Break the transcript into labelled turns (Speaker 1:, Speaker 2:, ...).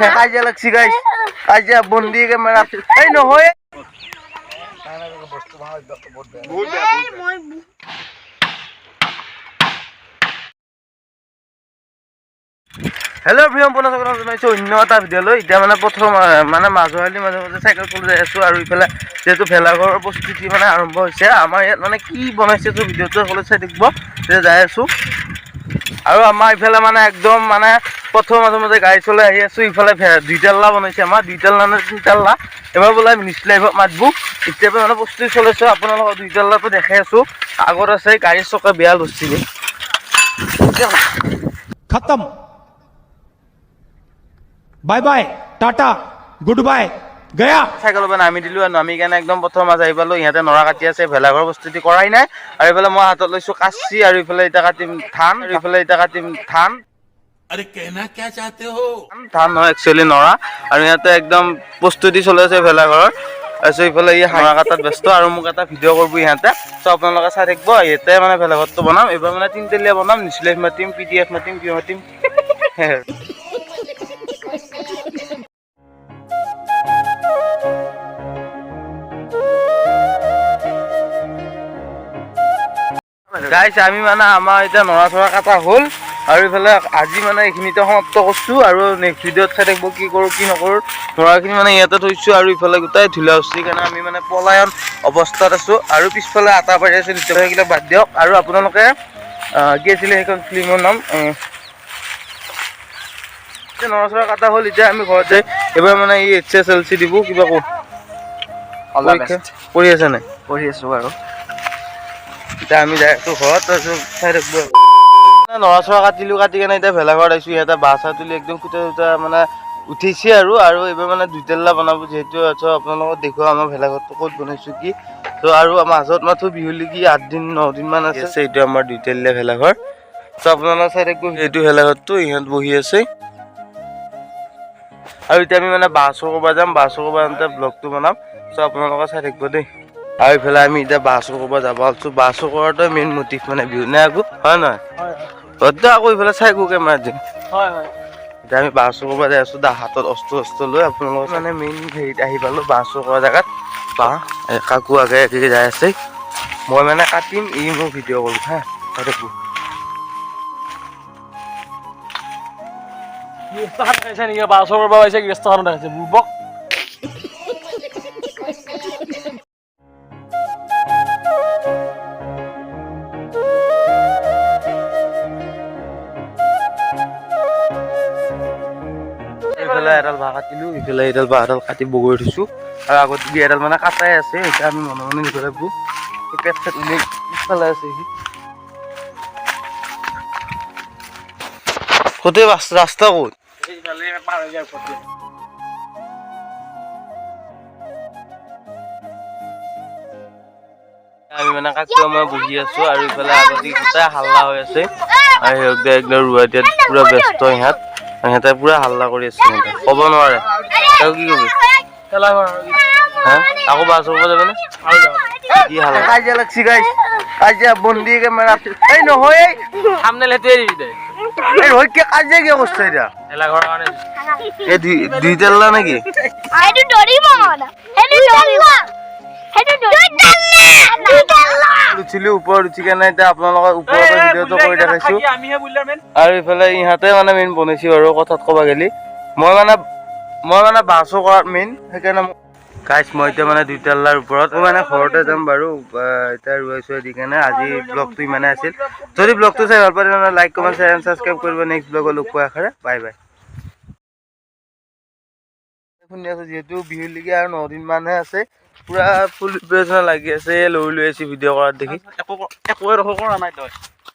Speaker 1: কাজিয়া লাগছি গাইছ কাজিয়া বন্দি কেমেৰা এই নহয় হেল্ল' প্ৰিয়ম পুনৰ স্বাগতম জনাইছোঁ অন্য এটা ভিডিঅ'লৈ। এতিয়া মানে প্ৰথম মানে মাজুলী মাজে মাজে চাইকেল চলাই যাই আছোঁ আৰু ইফালে যিহেতু ভেলাঘৰৰ প্ৰস্তুতি মানে আৰম্ভ হৈছে। আমাৰ ইয়াত মানে কি বনাইছে তো ভিডিঅ'টো সকলোৱে চাই থাকিব। এতিয়া যাই আছোঁ আৰু আমাৰ ইফালে মানে একদম মানে প্ৰথম মাজে মাজে গাড়ী চলাই আহি আছোঁ। ইফালে দুইটাল্লা বনাইছে আমাৰ দুইটাল্লা নে তিনিটাল্লা এবাৰ বোলে নিউজ লাইভত মাতবো। এতিয়া মানে প্ৰস্তুতি চলাইছোঁ আপোনালোকৰ দুইটাল্লাটো দেখাই আছোঁ। আগত আছে গাড়ীৰ চকা বেয়া লৈছিলে
Speaker 2: खत्म bye bye tata good bye गया
Speaker 1: চাইকেলৰ পৰা নামি দিলোঁ আৰু নামি কেনে একদম প্ৰথম মাছ আহি পালোঁ। ইহঁতে নৰা কাটি আছে, ভেলাঘৰ প্ৰস্তুতি কৰাই নাই। আৰু এইফালে মই হাতত লৈছোঁ কাচি আৰু ইফালে এতিয়া কাটিম ধান আৰু ইফালে এতিয়া কাটিম ধান।
Speaker 3: अरे कहना क्या चाहते हो?
Speaker 1: ধান নহয় একচুৱেলি নৰা। আৰু ইহঁতে একদম প্ৰস্তুতি চলাই আছে ভেলাঘৰৰ। তাৰপিছত ইফালে ই নৰা কাটাত ব্যস্ত আৰু মোক এটা ভিডিঅ' কৰিব ইহঁতে। চ' আপোনালোকে চাই থাকিব। ইয়াতে মানে ভেলাঘৰটো বনাম। এইবাৰ মানে তিনিতেলীয়া বনাম, নিউজ মাতিম, PDF মাতিম, কিয় মাতিম গাইছ আমি মানে আমাৰ এতিয়া নৰা চৰা কাটা হ'ল আৰু ইফালে আজি মানে এইখিনিতে সমাপ্ত কৰিছোঁ। আৰু নেক্সট ভিডিঅ'ত চাই থাকিব কি কৰোঁ কি নকৰোঁ। নৰাখিনি মানে ইয়াতে থৈছোঁ আৰু ইফালে গোটাই ধূলা উঠছি কাৰণে আমি মানে পলায়ন অৱস্থাত আছোঁ। আৰু পিছফালে আটা পাৰি আছে, সেইবিলাক বাদ দিয়ক। আৰু আপোনালোকে কি আছিলে সেইখন ফিল্মৰ নাম নৰা চৰা কাটা হ'ল। এতিয়া আমি ঘৰত যাই এইবাৰ মানে ই HSLC দিব কিবা পঢ়ি আছে নাই?
Speaker 4: পঢ়ি আছোঁ আৰু
Speaker 1: এতিয়া আমি যাই আছোঁ ঘৰত। তাৰপিছত চাই থাকিব নৰা চৰা কাটিলোঁ। কাটি কেনে এতিয়া ভেলাঘৰত আহিছোঁ। ইয়াতে বাঁহ চাহ তুলি একদম খুটা চুটা মানে উঠিছে আৰু এইবাৰ মানে দুইটাল্লা বনাব যিহেতু। আপোনালোকক দেখুৱাওঁ আমাৰ ভেলাঘৰটো ক'ত বনাইছোঁ কি। ত' আৰু মাজত মাথো বিহুলি কি 8 দিন 9 দিন মান আছে। এইটো আমাৰ দুইটাল্লা ভেলাঘৰ। ত' আপোনালোকে চাই থাকিব এইটো ভেলাঘৰটো ইহঁত বহি আছে। আৰু এতিয়া আমি মানে বাঁহ চুৰ কৰিব যাম। বাঁহ চুৰ কৰিব যাওঁতে ব্লগটো বনাম। চ' আপোনালোকে চাই থাকিব দেই। আৰু এইফালে আমি এতিয়া বাঁহ চুৰ কৰিব যাব আছোঁ। বাঁহ চুৰ কৰাটোৱে মেইন মটিভ মানে বিহু নে আকৌ হয় নহয়? আকৌ এইফালে চাই গো কেমেৰাত দিম। এতিয়া আমি বাঁহ চুৰ কৰিব যাই আছোঁ। হাতত অস্ত্ৰ লৈ আপোনালোকৰ মানে মেইন হেৰিত আহি পালোঁ বাঁহ চুৰ কৰা জেগাত। বাঁহ কাকো আগে একে যাই আছে। মই মানে কাটিম, ই মোক ভিডিঅ' কৰোঁ হা। চাই থাকোঁ ইফালে এডাল বাঁহ কাটিলোঁ, ইফালে এডাল বাঁহডাল কাটি বগৰি থৈছোঁ। আৰু আগত এডাল মানে কাটাই আছে। এতিয়া আমি মনে মনে নিব লাগিব। পেট চেট উলিয়াই পিছফালে আছে সি গোটেই ৰাস্তা ক'ত আমি মানে কাকোৱা মই বহি আছোঁ। আৰু ইফালে আগতে গোটাই হাল্লা হৈ আছে। আৰু সিহঁতে একদম ৰুৱা দিয়াত পুৰা ব্যস্ত সিহঁতে পুৰা হাল্লা কৰি আছে। সিহঁতে ক'ব নোৱাৰে তেওঁ কি কবি হা আকৌ বাছ হ'ব যাবেনে কি হাল্লা কাজিয়া লাগছি গাইছ কাজিয়া বন্দি কেমেৰা এই নহয়
Speaker 4: সামনে লেতুৱে দিবি তই
Speaker 1: এই হয় কি কাজিয়া কিয় কৰিছ এতিয়া
Speaker 4: ভেলাঘৰৰ কাৰণে
Speaker 1: এই দুইটাল্লা নেকি
Speaker 5: এইটো দৰিব এইটো দৰিব
Speaker 1: উঠিলোঁ ওপৰত উঠি কেনে এতিয়া আপোনালোকৰ ওপৰৰ ভিডিঅ'টো কৰি দেখাইছোঁ। আৰু ইফালে ইহঁতে মানে মেইন বনাইছোঁ আৰু কথাত ক'ব গ'লে মই মানে বাছো কৰাত মেইন সেইকাৰণে গাইছ মই এতিয়া মানে দুইটাল্লাৰ ওপৰত মই মানে ঘৰতে যাম বাৰু। এতিয়া ৰুৱাইছোঁ দি কেনে আজি ব্লগটো ইমানে আছিল। যদি ব্লগটো চাই ভাল পায় তেনেহ'লে like comment share and subscribe কৰিব। নেক্সট ব্লগত লগ পোৱাৰ আশাৰে বাই বাই। শুনি আছোঁ যিহেতু বিহুলৈকে আৰু 9 দিন মানহে আছে। পুৰা ফুল প্ৰিপাৰেশ্যন লাগি আছে। লৈ আছোঁ ভিডিঅ' কৰাত দেখি
Speaker 4: একোৱে ৰখ কৰা নাই তই